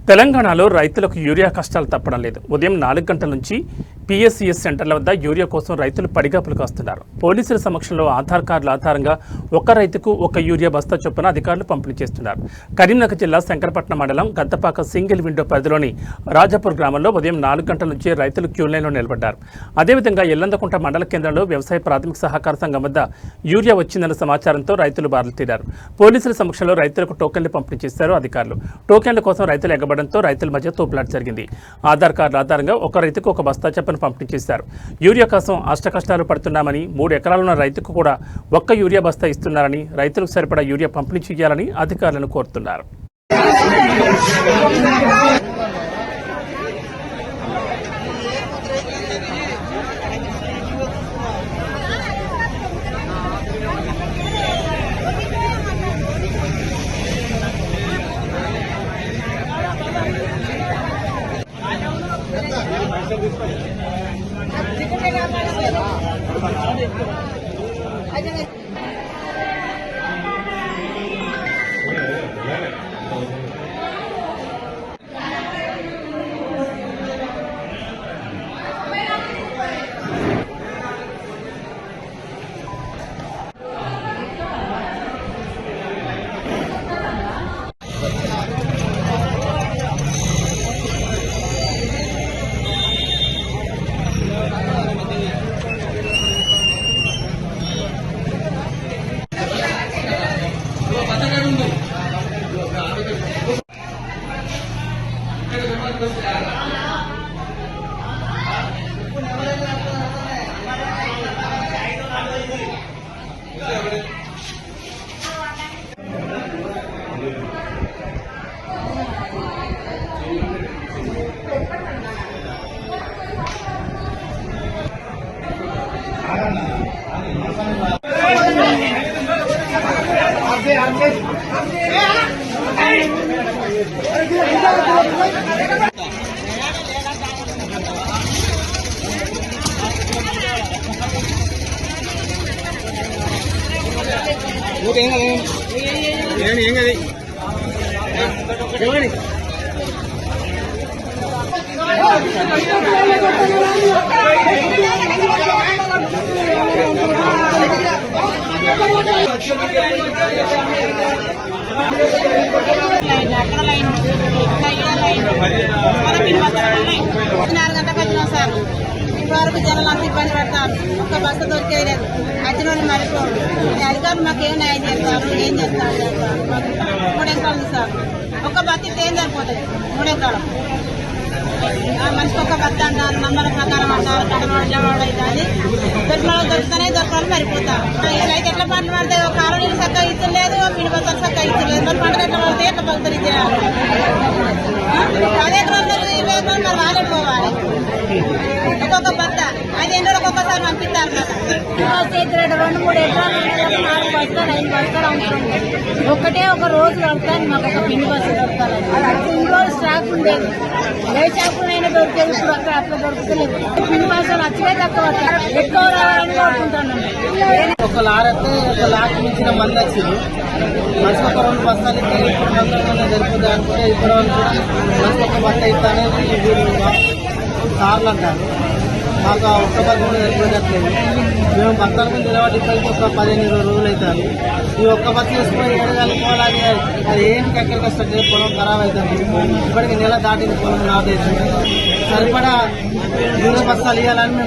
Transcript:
తెలంగాణలో రైతులకు యూరియా కష్టాలు తప్పడం లేదు. ఉదయం 4 గంటల నుంచి PSCS సెంటర్ల వద్ద యూరియా కోసం రైతులు పడిగాపులు కాస్తున్నారు. పోలీసుల సమక్షంలో ఆధార్ కార్డుల ఆధారంగా ఒక రైతుకు ఒక యూరియా బస్తా చొప్పున అధికారులు పంపిణీ చేస్తున్నారు. కరీంనగర్ జిల్లా శంకరపట్నం మండలం గద్దపాక సింగిల్ విండో పరిధిలోని రాజాపూర్ గ్రామంలో ఉదయం 4 గంటల నుంచి రైతులు క్యూ లైన్లో నిలబడ్డారు. అదేవిధంగా ఎల్లందకుంట మండల కేంద్రంలో వ్యవసాయ ప్రాథమిక సహకార సంఘం వద్ద యూరియా వచ్చిందన్న సమాచారంతో రైతులు బారులు తీరారు. పోలీసుల సమక్షంలో రైతులకు టోకెన్లు పంపిణీ చేశారు అధికారులు. టోకెన్ల కోసం రైతులు ఎగబడంతో రైతుల మధ్య తోపులాట జరిగింది. ఆధార్ కార్డుల ఆధారంగా ఒక రైతుకు ఒక బస్తా చొప్పున పంపిణీ చేశారు. యూరియా కోసం అష్టకష్టాలు పడుతున్నామని 3 ఎకరాల ఉన్న రైతుకు కూడా ఒక్క యూరియా బస్తా ఇస్తున్నారని, రైతులకు సరిపడా యూరియా పంపిణీ చేయాలని అధికారులను కోరుతున్నారు. ఇంతవరకు జనాలు అంత ఇబ్బంది పడతారు. ఒక్క బస్సు దొరికేది లేదు. వచ్చిన వాళ్ళు మరిపోరు. అధికారులు మాకు ఏం న్యాయం చేస్తారు, ఏం చేస్తారు? 3 ఎకరాలు ఉంది సార్. ఒక్క బస్సు ఏం సరిపోతుంది? 3 ఎకరాలు మనిషికి ఒక్క బస్సు అంటారు, నంబర్ ప్రకారం అంటారు, కడవాడు జవాడు అవుతుంది. దొరికిన వాళ్ళు దొరుకుతానే దొరకాలు మరిపోతారు. రైతు ఎట్లా పంట పడితే కాలనీలు చక్కగా ఇచ్చలేదు, మిడి బస్సులు చక్కగా ఇచ్చలేదు. మరి పంటలు ఎట్లా పడితే ఎట్లా బస్సులు ఇచ్చేయాలి? 10 ఎకరాలు 20 ఎకరాలు మరి వాళ్ళే పోవాలి. ఒక్కొక్క బస్త 5 రోజులకు ఒక్కొక్కసారి పంపిస్తారు కదా. 2-3 ఎకరాలు 4 బస్తాలు 5 బస్తాలు అవసరం. ఒకటే ఒక రోజు దొరుకుతాను. మాకు ఒక పిండి బస్సు దొరుకుతారు. ఇన్ని రోజులు స్టాక్ ఉండేది. ఏ షాపునైనా దొరికేది. ఇప్పుడు అక్కడ అట్లా దొరుకుతలేదు. పిండి బస్సులు వచ్చే తక్కువ ఎక్కువ రావాలని కోరుకుంటున్నాను. ఒక లారైతే ఒక లాక్ మించిన మంది వచ్చింది. మనిషి ఒక 2 బస్తాలు ఇస్తే జరుగుతుంది అనుకుంటే ఇప్పుడు మనిషి ఒక బస్తా ఇస్తా అనేది సార్లు అంటారు. మాకు ఒక్క బస్సు కూడా సరిపోయట్లేదు. మేము బస్తాల మీద నిలబడి ఇప్పటికి ఒక 15-20 రోజులు అవుతారు. ఈ ఒక్క బస్సు వేసుకొని ఏడగలుపుకోవాలి. అది ఏంటి ఎక్కడికి వస్తుంది? పొలం ఖరాబ్ అవుతుంది. ఇప్పటికి నెల దాటింది పొలం నాటేసి. సరిపడా 20 బస్తాలు ఇవ్వాలని మేము